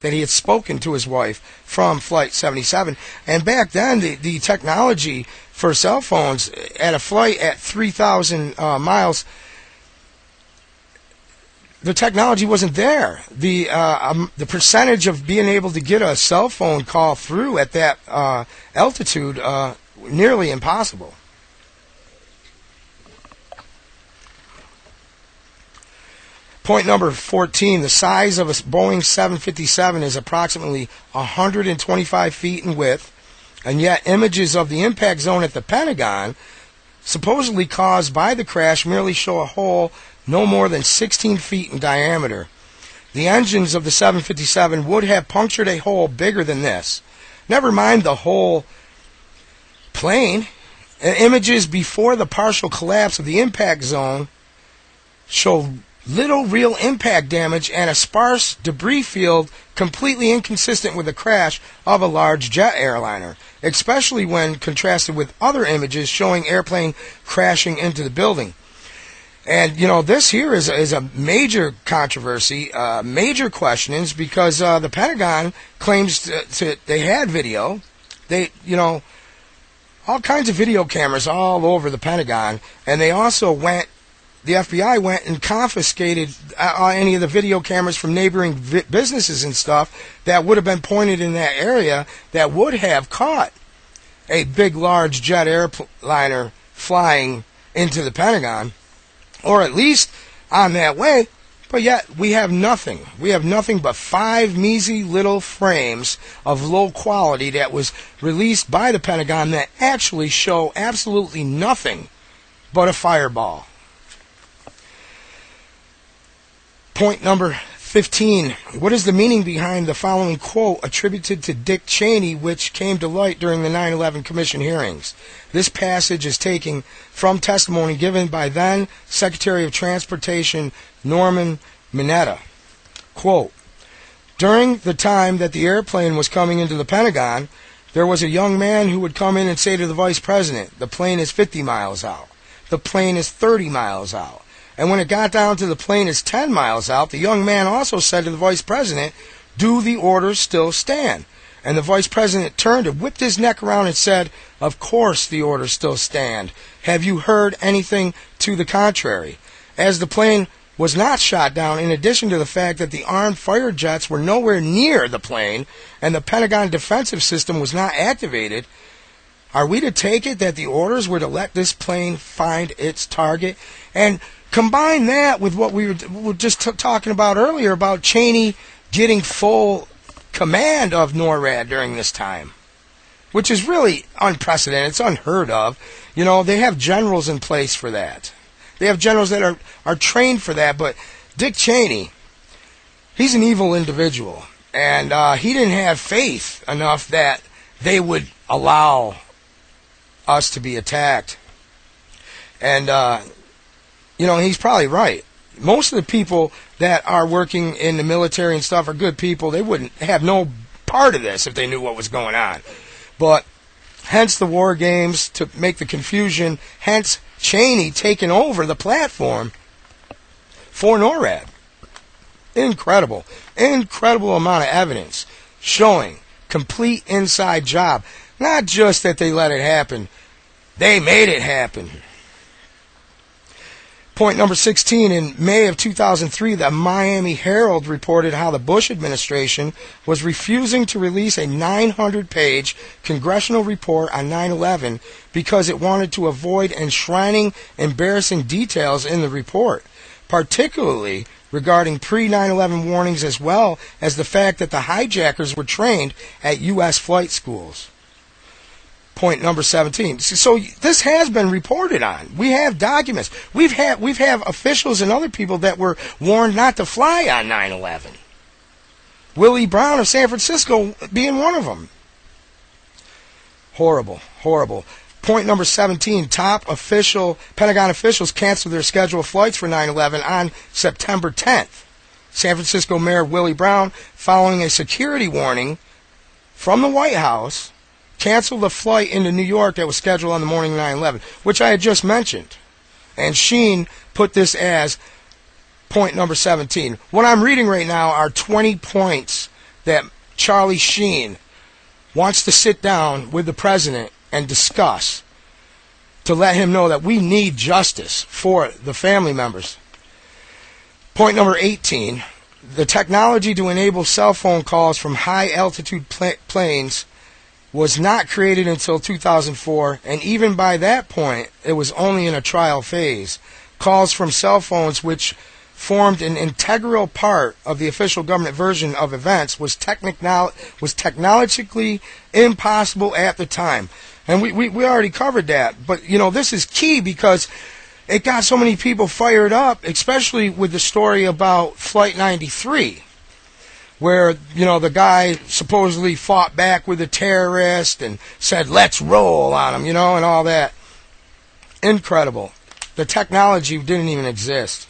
that he had spoken to his wife from Flight 77. And back then, the technology for cell phones at a flight at 3,000 miles, the technology wasn't there. The percentage of being able to get a cell phone call through at that altitude, nearly impossible. Point number 14, the size of a Boeing 757 is approximately 125 feet in width, and yet images of the impact zone at the Pentagon, supposedly caused by the crash, merely show a hole no more than 16 feet in diameter. The engines of the 757 would have punctured a hole bigger than this. Never mind the whole plane. Images before the partial collapse of the impact zone show little real impact damage and a sparse debris field completely inconsistent with the crash of a large jet airliner, especially when contrasted with other images showing airplane crashing into the building. And, this here is a major controversy, major questions, because the Pentagon claims they had video. All kinds of video cameras all over the Pentagon, and they also the FBI went and confiscated any of the video cameras from neighboring businesses and stuff that would have been pointed in that area that would have caught a big, large jet airliner flying into the Pentagon, or at least on that way. But yet we have nothing. We have nothing but 5 measly little frames of low quality that was released by the Pentagon that actually show absolutely nothing but a fireball. Point number 15. What is the meaning behind the following quote attributed to Dick Cheney, which came to light during the 9/11 Commission hearings? This passage is taken from testimony given by then Secretary of Transportation Norman Mineta. Quote, during the time that the airplane was coming into the Pentagon, there was a young man who would come in and say to the Vice President, the plane is 50 miles out. The plane is 30 miles out. And when it got down to the plane is 10 miles out, the young man also said to the Vice President, do the orders still stand? And the Vice President turned and whipped his neck around and said, of course the orders still stand. Have you heard anything to the contrary? As the plane was not shot down, in addition to the fact that the armed fire jets were nowhere near the plane and the Pentagon defensive system was not activated, are we to take it that the orders were to let this plane find its target? And combine that with what we were just talking about earlier about Cheney getting full command of NORAD during this time, which is really unprecedented. It's unheard of. They have generals in place for that. They have generals that are trained for that. But Dick Cheney, he's an evil individual. And he didn't have faith enough that they would allow us to be attacked. And he's probably right. Most of the people that are working in the military and stuff are good people. They wouldn't have no part of this if they knew what was going on. But hence the war games to make the confusion. Hence Cheney taking over the platform for NORAD. Incredible amount of evidence showing complete inside job. Not just that they let it happen, they made it happen. Point number 16, in May of 2003, the Miami Herald reported how the Bush administration was refusing to release a 900-page congressional report on 9/11 because it wanted to avoid enshrining embarrassing details in the report, particularly regarding pre-9/11 warnings as well as the fact that the hijackers were trained at U.S. flight schools. Point number 17. So this has been reported on. We have documents. We've have officials and other people that were warned not to fly on 9/11. Willie Brown of San Francisco being one of them. Horrible. Point number 17. Top Pentagon officials canceled their scheduled flights for 9/11 on September 10th. San Francisco Mayor Willie Brown, following a security warning from the White House, canceled a flight into New York that was scheduled on the morning of 9/11, which I had just mentioned. And Sheen put this as point number 17. What I'm reading right now are 20 points that Charlie Sheen wants to sit down with the president and discuss, to let him know that we need justice for the family members. Point number 18, the technology to enable cell phone calls from high altitude planes was not created until 2004, and even by that point, it was only in a trial phase. Calls from cell phones, which formed an integral part of the official government version of events, was technologically impossible at the time. And we already covered that. But, this is key because it got so many people fired up, especially with the story about Flight 93, where, the guy supposedly fought back with a terrorist and said, let's roll on him, and all that. Incredible. The technology didn't even exist.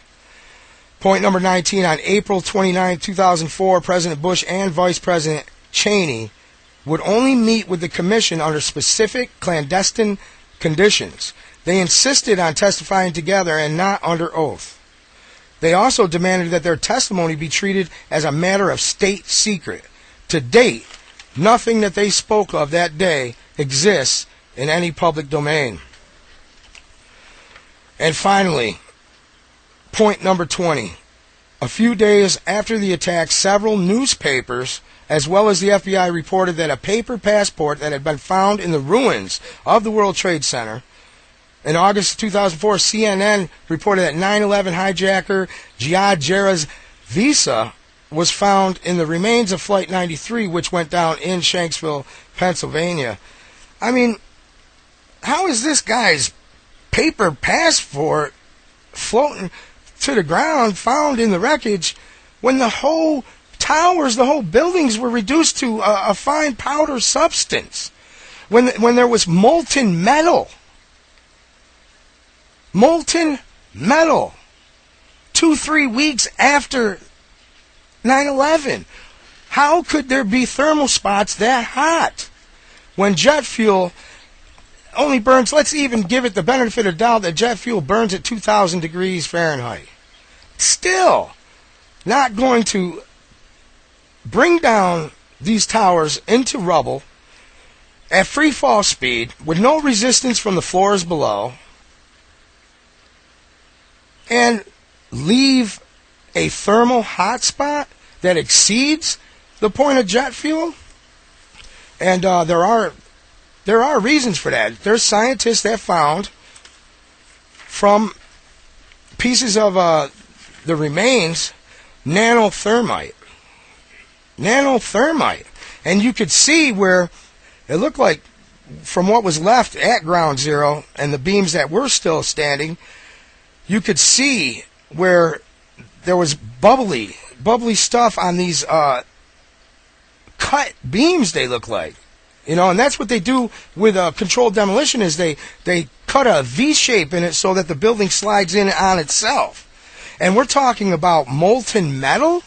Point number 19, on April 29, 2004, President Bush and Vice President Cheney would only meet with the commission under specific clandestine conditions. They insisted on testifying together and not under oath. They also demanded that their testimony be treated as a matter of state secret. To date, nothing that they spoke of that day exists in any public domain. And finally, point number 20. A few days after the attack, several newspapers, as well as the FBI, reported that a paper passport that had been found in the ruins of the World Trade Center. In August of 2004, CNN reported that 9/11 hijacker Jihad Jarrah's visa was found in the remains of Flight 93, which went down in Shanksville, Pennsylvania. I mean, how is this guy's paper passport floating to the ground, found in the wreckage, when the whole towers, the whole buildings were reduced to a fine powder substance, when there was molten metal? Molten metal 2-3 weeks after 9/11. How could there be thermal spots that hot when jet fuel only burns? Let's even give it the benefit of doubt that jet fuel burns at 2,000 degrees Fahrenheit. Still not going to bring down these towers into rubble at free fall speed with no resistance from the floors below, and leave a thermal hotspot that exceeds the point of jet fuel. And there are reasons for that. There's scientists that found from pieces of the remains nanothermite, and you could see where it looked like, from what was left at ground zero and the beams that were still standing, you could see where there was bubbly stuff on these cut beams, they look like. And that's what they do with controlled demolition, is they cut a V shape in it so that the building slides in on itself. And we're talking about molten metal?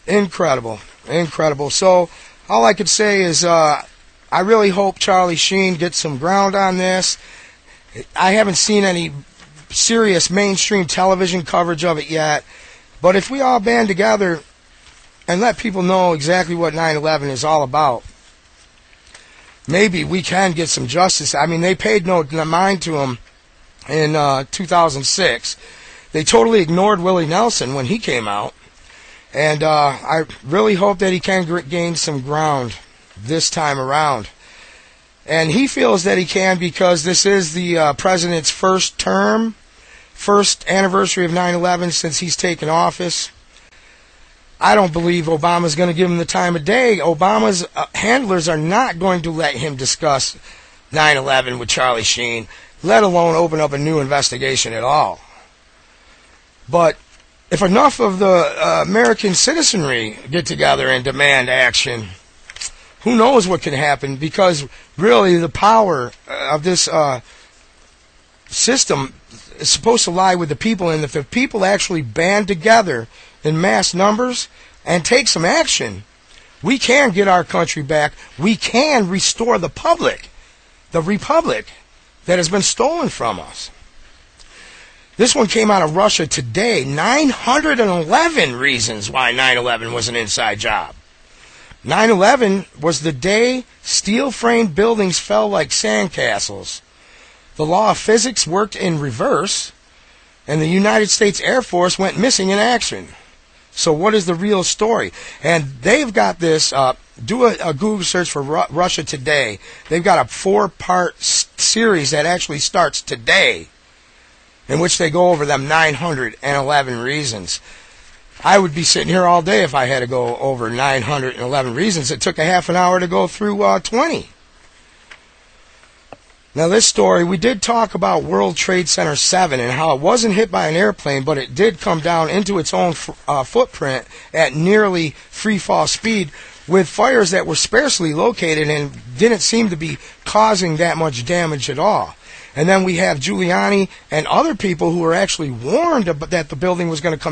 Incredible. So all I could say is I really hope Charlie Sheen gets some ground on this. I haven't seen any serious mainstream television coverage of it yet. But if we all band together and let people know exactly what 9/11 is all about, maybe we can get some justice. I mean, they paid no mind to him in 2006. They totally ignored Willie Nelson when he came out. And I really hope that he can gain some ground this time around. And he feels that he can because this is the president's first term, first anniversary of 9/11 since he's taken office. I don't believe Obama's going to give him the time of day. Obama's handlers are not going to let him discuss 9/11 with Charlie Sheen, let alone open up a new investigation at all. But if enough of the American citizenry get together and demand action, who knows what can happen, because really the power of this system is supposed to lie with the people, and if the people actually band together in mass numbers and take some action, we can get our country back. We can restore the republic that has been stolen from us. This one came out of Russia Today. 911 reasons why 9/11 was an inside job. 9/11 was the day steel-framed buildings fell like sandcastles. The law of physics worked in reverse, and the United States Air Force went missing in action. So what is the real story? And they've got this, do a Google search for Russia Today. They've got a 4-part series that actually starts today, in which they go over them 911 reasons. I would be sitting here all day if I had to go over 911 reasons. It took a half an hour to go through 20. Now this story, we did talk about World Trade Center 7 and how it wasn't hit by an airplane, but it did come down into its own footprint at nearly free fall speed with fires that were sparsely located and didn't seem to be causing that much damage at all. And then we have Giuliani and other people who were actually warned that the building was going to come